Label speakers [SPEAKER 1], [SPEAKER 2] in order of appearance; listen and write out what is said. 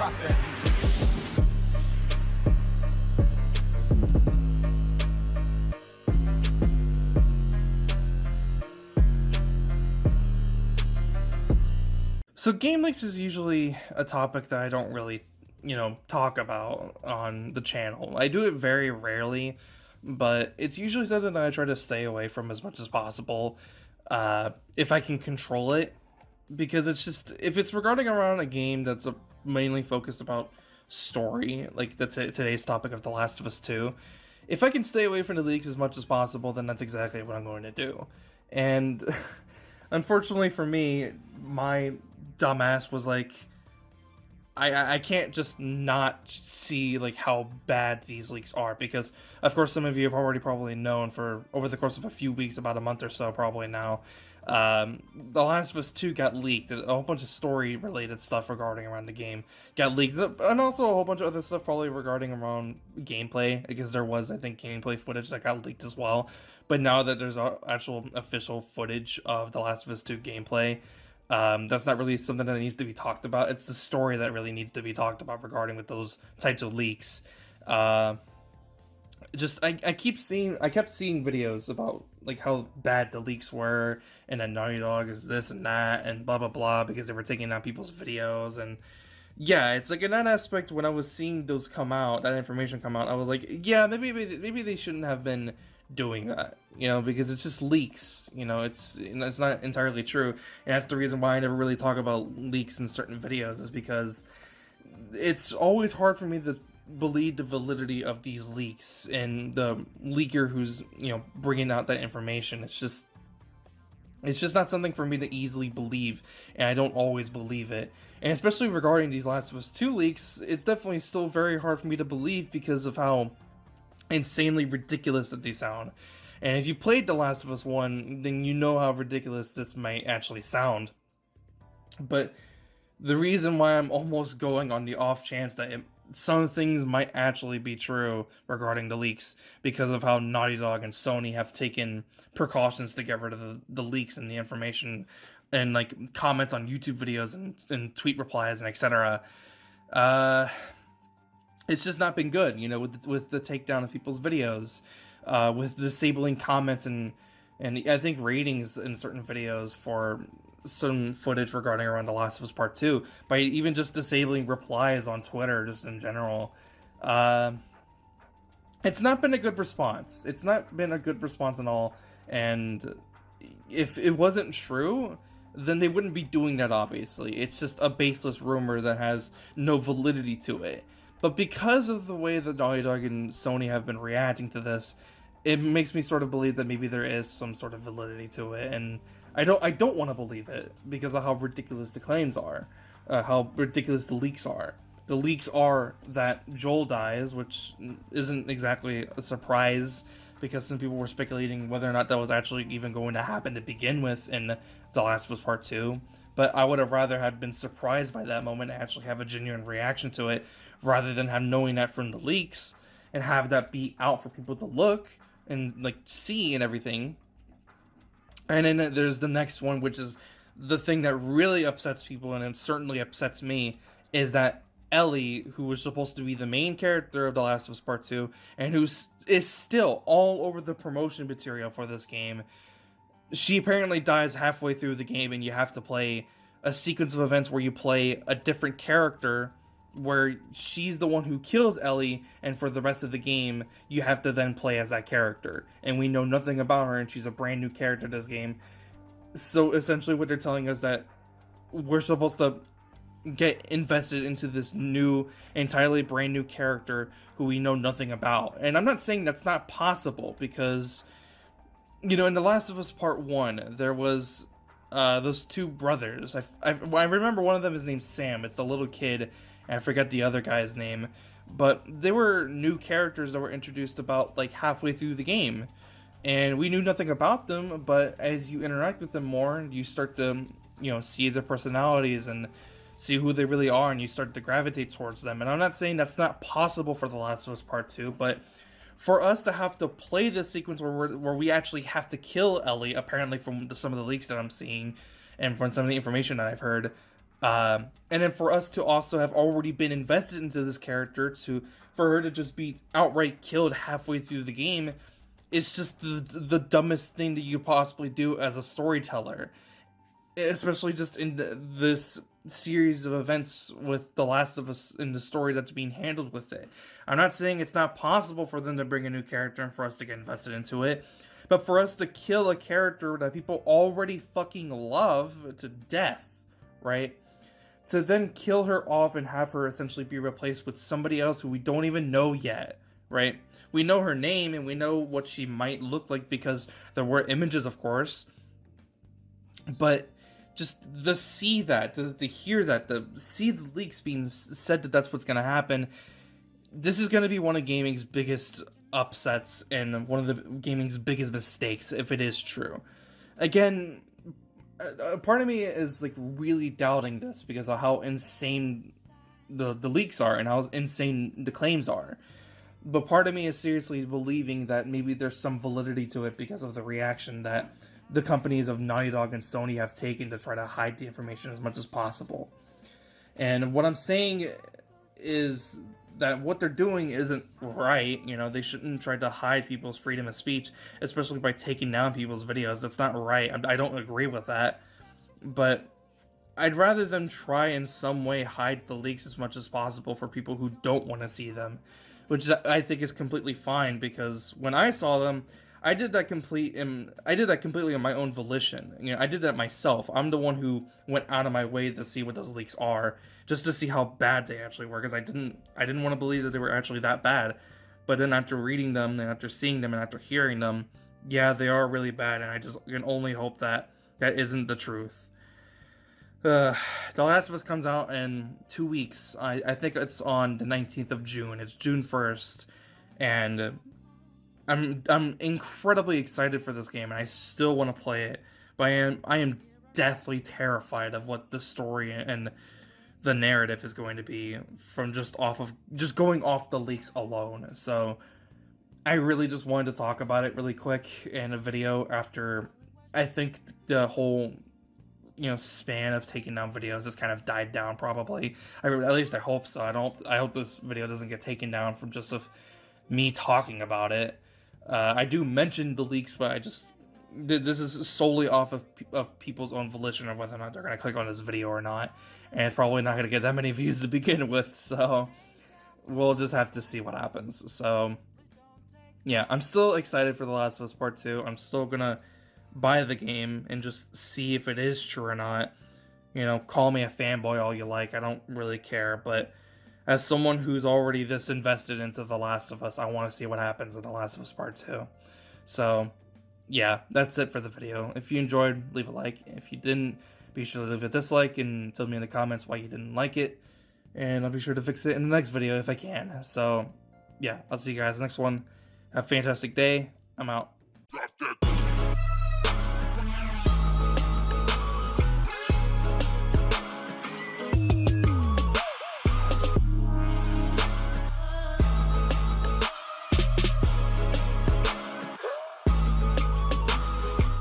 [SPEAKER 1] Rock that.
[SPEAKER 2] So game leaks is usually a topic that I don't really, talk about on the channel. I do it very rarely, but it's usually something that I try to stay away from as much as possible, if I can control it. Because it's just, if it's regarding around a game that's mainly focused about story, like today's topic of The Last of Us 2, if I can stay away from the leaks as much as possible, then that's exactly what I'm going to do. And unfortunately for me, my dumbass was like, I can't just not see like how bad these leaks are, because of course some of you have already probably known for over the course of a few weeks, about a month or so probably now, The Last of Us 2 got leaked. A whole bunch of story related stuff regarding around the game got leaked, and also a whole bunch of other stuff probably regarding around gameplay, because there was, I think, gameplay footage that got leaked as well. But now that there's actual official footage of The Last of Us 2 gameplay, that's not really something that needs to be talked about. It's the story that really needs to be talked about regarding with those types of leaks. I kept seeing videos about like how bad the leaks were, and that Naughty Dog is this and that and blah blah blah, because they were taking down people's videos. And yeah, it's like in that aspect, when I was seeing those come out, that information come out, I was like, yeah, maybe they shouldn't have been doing that, because it's just leaks. It's not entirely true, and that's the reason why I never really talk about leaks in certain videos, is because it's always hard for me to believe the validity of these leaks and the leaker who's bringing out that information. It's just not something for me to easily believe, and I don't always believe it. And especially regarding these Last of Us 2 leaks, it's definitely still very hard for me to believe because of how insanely ridiculous that they sound. And if you played The Last of Us 1, then you know how ridiculous this might actually sound. But the reason why I'm almost going on the off chance that some things might actually be true regarding the leaks, because of how Naughty Dog and Sony have taken precautions to get rid of the leaks and the information, and like comments on YouTube videos and tweet replies and etc. It's just not been good, with the takedown of people's videos, with disabling comments and I think ratings in certain videos for some footage regarding around The Last of Us Part 2, by even just disabling replies on Twitter, just in general. It's not been a good response. It's not been a good response at all, and if it wasn't true, then they wouldn't be doing that, obviously. It's just a baseless rumor that has no validity to it. But because of the way that Naughty Dog and Sony have been reacting to this, it makes me sort of believe that maybe there is some sort of validity to it, and I don't want to believe it because of how ridiculous the claims are, how ridiculous the leaks are. The leaks are that Joel dies, which isn't exactly a surprise, because some people were speculating whether or not that was actually even going to happen to begin with in The Last of Us Part 2. But I would have rather had been surprised by that moment and actually have a genuine reaction to it, rather than have knowing that from the leaks and have that be out for people to look and like see and everything. And then there's the next one, which is the thing that really upsets people, and it certainly upsets me, is that Ellie, who was supposed to be the main character of The Last of Us Part 2, and who is still all over the promotion material for this game, she apparently dies halfway through the game, and you have to play a sequence of events where you play a different character, where she's the one who kills Ellie, and for the rest of the game, you have to then play as that character. And we know nothing about her, and she's a brand new character in this game. So essentially what they're telling us, that we're supposed to get invested into this new, entirely brand new character who we know nothing about. And I'm not saying that's not possible, because, in The Last of Us Part 1, there was those two brothers. I remember one of them is named Sam. It's the little kid, and I forget the other guy's name. But they were new characters that were introduced about like halfway through the game. And we knew nothing about them, but as you interact with them more, you start to, see their personalities and see who they really are, and you start to gravitate towards them. And I'm not saying that's not possible for The Last of Us Part 2, but for us to have to play this sequence where we actually have to kill Ellie, apparently from some of the leaks that I'm seeing, and from some of the information that I've heard, And then for us to also have already been invested into this character, for her to just be outright killed halfway through the game, it's just the dumbest thing that you could possibly do as a storyteller, especially just in this series of events with The Last of Us in the story that's being handled with it. I'm not saying it's not possible for them to bring a new character and for us to get invested into it, but for us to kill a character that people already fucking love to death, right? To then kill her off and have her essentially be replaced with somebody else who we don't even know yet, right? We know her name and we know what she might look like because there were images, of course, but just to see that, to hear that, to see the leaks being said that that's what's going to happen, this is going to be one of gaming's biggest upsets and one of the gaming's biggest mistakes if it is true. Again, a part of me is like really doubting this because of how insane the leaks are and how insane the claims are. But part of me is seriously believing that maybe there's some validity to it because of the reaction that the companies of Naughty Dog and Sony have taken to try to hide the information as much as possible. And what I'm saying is that what they're doing isn't right. You know, they shouldn't try to hide people's freedom of speech, especially by taking down people's videos. That's not right. I don't agree with that. But I'd rather them try in some way hide the leaks as much as possible for people who don't want to see them, which I think is completely fine, because when I saw them, I did that completely on my own volition. You know, I did that myself. I'm the one who went out of my way to see what those leaks are, just to see how bad they actually were, because I didn't want to believe that they were actually that bad. But then after reading them, and after seeing them, and after hearing them, yeah, they are really bad, and I just can only hope that that isn't the truth. The Last of Us comes out in 2 weeks. I think it's on the 19th of June. It's June 1st, and I'm incredibly excited for this game, and I still want to play it. But I am deathly terrified of what the story and the narrative is going to be from just going off the leaks alone. So I really just wanted to talk about it really quick in a video after I think the whole span of taking down videos has kind of died down. Probably, at least I hope so. I hope this video doesn't get taken down from just of me talking about it. I do mention the leaks, but this is solely off of people's own volition of whether or not they're gonna click on this video or not, and it's probably not gonna get that many views to begin with. So we'll just have to see what happens. So yeah, I'm still excited for The Last of Us Part 2. I'm still gonna buy the game and just see if it is true or not. Call me a fanboy all you like, I don't really care, but as someone who's already this invested into The Last of Us, I want to see what happens in The Last of Us Part 2. So yeah, that's it for the video. If you enjoyed, leave a like. If you didn't, be sure to leave a dislike and tell me in the comments why you didn't like it, and I'll be sure to fix it in the next video if I can. So yeah, I'll see you guys next one. Have a fantastic day. I'm out.